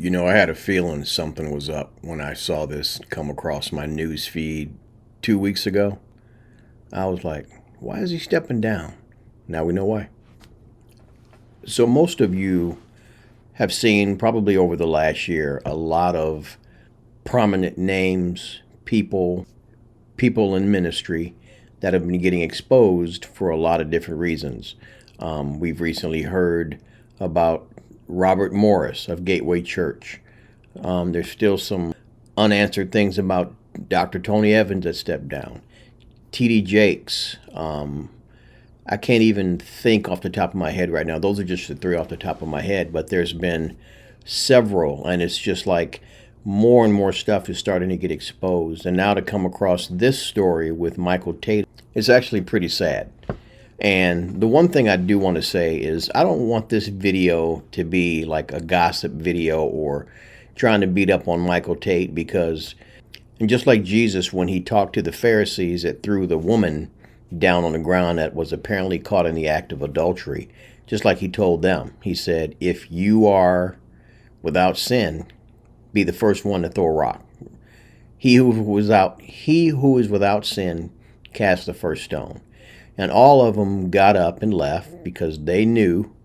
You know, I had a feeling something was up when I saw this come across my news feed 2 weeks ago. I was like, why is he stepping down? Now we know why. So, most of you have seen probably over the last year a lot of prominent names, people in ministry that have been getting exposed for a lot of different reasons. We've recently heard about Robert Morris of Gateway Church. There's still some unanswered things about Dr. Tony Evans that stepped down. T.D. Jakes. I can't even think off the top of my head right now. Those are just the three off the top of my head, but there's been several, and it's just like more and more stuff is starting to get exposed. And now to come across this story with Michael Tait, it's actually pretty sad. And the one thing I do want to say is I don't want this video to be like a gossip video or trying to beat up on Michael Tait, because, and just like Jesus, when he talked to the Pharisees that threw the woman down on the ground that was apparently caught in the act of adultery, just like he told them, he said, if you are without sin, be the first one to throw a rock. He who is without sin, cast the first stone. And all of them got up and left because they knew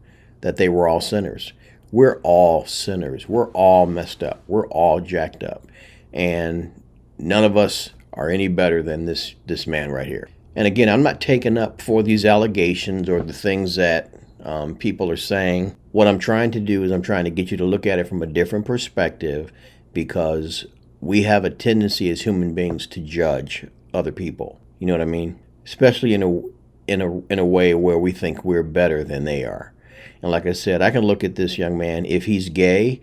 that they were all sinners. We're all sinners. We're all messed up. We're all jacked up. And none of us are any better than this man right here. And again, I'm not taking up for these allegations or the things that people are saying. What I'm trying to do is I'm trying to get you to look at it from a different perspective, because we have a tendency as human beings to judge other people. You know what I mean? Especially in a way where we think we're better than they are. And like I said, I can look at this young man. If he's gay,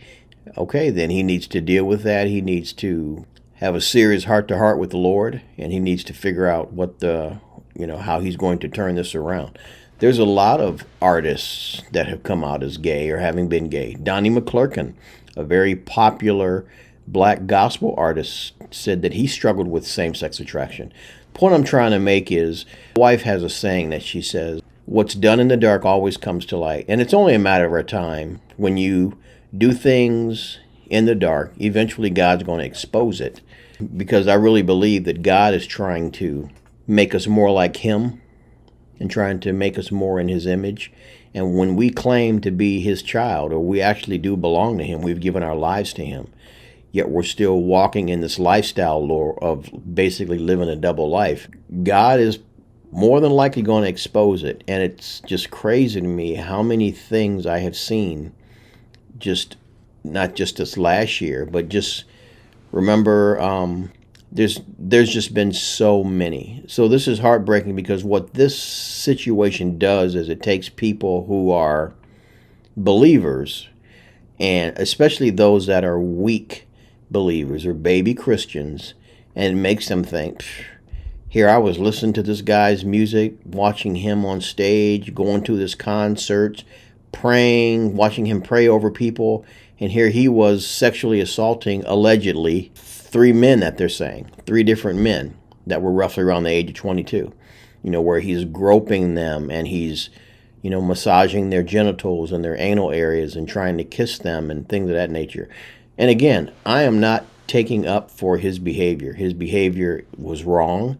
okay, then he needs to deal with that. He needs to have a serious heart-to-heart with the Lord, and he needs to figure out how he's going to turn this around. There's a lot of artists that have come out as gay or having been gay. Donnie McClurkin, a very popular black gospel artist, said that he struggled with same-sex attraction. The point I'm trying to make is, my wife has a saying that she says, what's done in the dark always comes to light. And it's only a matter of time. When you do things in the dark, eventually God's going to expose it. Because I really believe that God is trying to make us more like him and trying to make us more in his image. And when we claim to be his child, or we actually do belong to him, we've given our lives to him, yet we're still walking in this lifestyle of basically living a double life, God is more than likely going to expose it. And it's just crazy to me how many things I have seen, just not just this last year, but just remember, there's just been so many. So this is heartbreaking, because what this situation does is it takes people who are believers, and especially those that are weak believers or baby Christians, and it makes them think, here I was listening to this guy's music, watching him on stage, going to this concert, praying, watching him pray over people, and here he was sexually assaulting, allegedly, 3 men that they're saying, 3 different men that were roughly around the age of 22, where he's groping them and he's, massaging their genitals and their anal areas and trying to kiss them and things of that nature. And again, I am not taking up for his behavior. His behavior was wrong.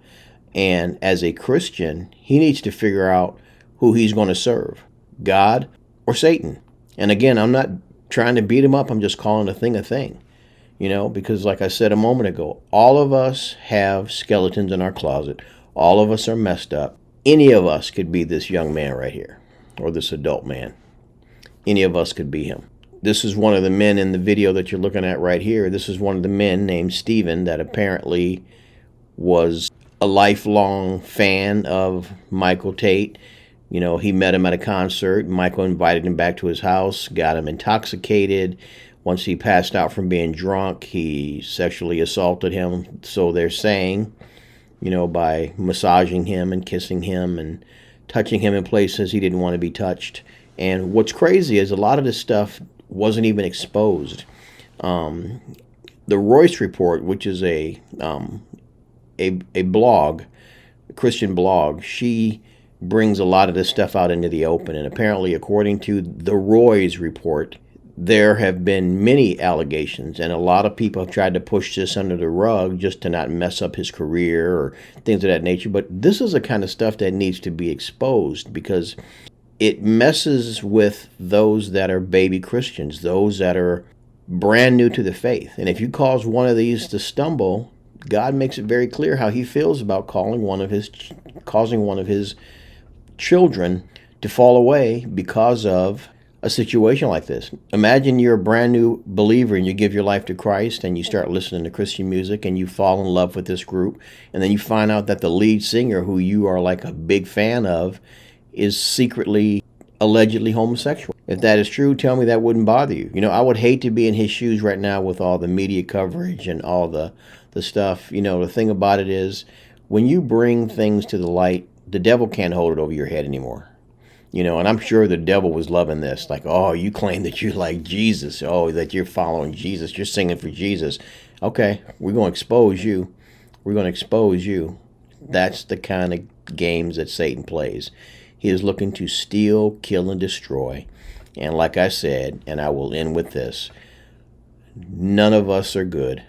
And as a Christian, he needs to figure out who he's going to serve, God or Satan. And again, I'm not trying to beat him up. I'm just calling a thing, because like I said a moment ago, all of us have skeletons in our closet. All of us are messed up. Any of us could be this young man right here, or this adult man. Any of us could be him. This is one of the men in the video that you're looking at right here. This is one of the men named Stephen that apparently was a lifelong fan of Michael Tait. He met him at a concert. Michael invited him back to his house, got him intoxicated. Once he passed out from being drunk, he sexually assaulted him. So they're saying, by massaging him and kissing him and touching him in places he didn't want to be touched. And what's crazy is a lot of this stuff wasn't even exposed. The Royce Report, which is a blog, a Christian blog, she brings a lot of this stuff out into the open. And apparently, according to the Royce Report, there have been many allegations, and a lot of people have tried to push this under the rug just to not mess up his career or things of that nature. But this is the kind of stuff that needs to be exposed, because it messes with those that are baby Christians, those that are brand new to the faith. And if you cause one of these to stumble, God makes it very clear how he feels about causing one of his children to fall away because of a situation like this. Imagine you're a brand new believer and you give your life to Christ and you start listening to Christian music and you fall in love with this group, and then you find out that the lead singer, who you are like a big fan of, is secretly, allegedly homosexual. If that is true, tell me that wouldn't bother you. I would hate to be in his shoes right now with all the media coverage and all the stuff. The thing about it is, when you bring things to the light, the devil can't hold it over your head anymore. And I'm sure the devil was loving this. Like, oh, you claim that you like Jesus. Oh, that you're following Jesus. You're singing for Jesus. Okay, we're going to expose you. We're going to expose you. That's the kind of games that Satan plays. He is looking to steal, kill, and destroy. And like I said, and I will end with this, none of us are good.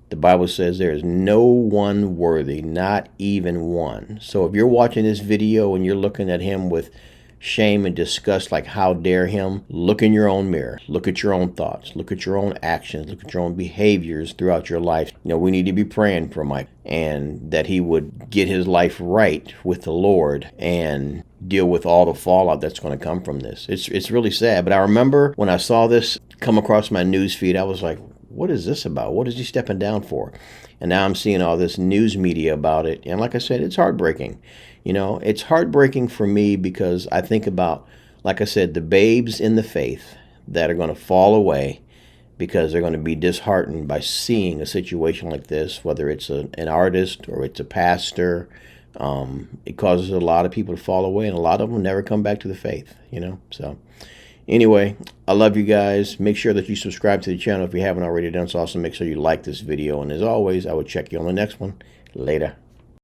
The Bible says there is no one worthy, not even one. So if you're watching this video and you're looking at him with shame and disgust, like how dare him, look in your own mirror. Look at your own thoughts. Look at your own actions. Look at your own behaviors throughout your life. We need to be praying for Mike, and that he would get his life right with the Lord and deal with all the fallout that's going to come from this. It's really sad. But I remember when I saw this come across my news feed, I was like, what is this about? What is he stepping down for? And now I'm seeing all this news media about it. And like I said, it's heartbreaking. It's heartbreaking for me because I think about, like I said, the babes in the faith that are going to fall away because they're going to be disheartened by seeing a situation like this, whether it's an artist or it's a pastor. It causes a lot of people to fall away, and a lot of them never come back to the faith, So anyway, I love you guys. Make sure that you subscribe to the channel if you haven't already done so. Also, make sure you like this video. And as always, I will check you on the next one. Later.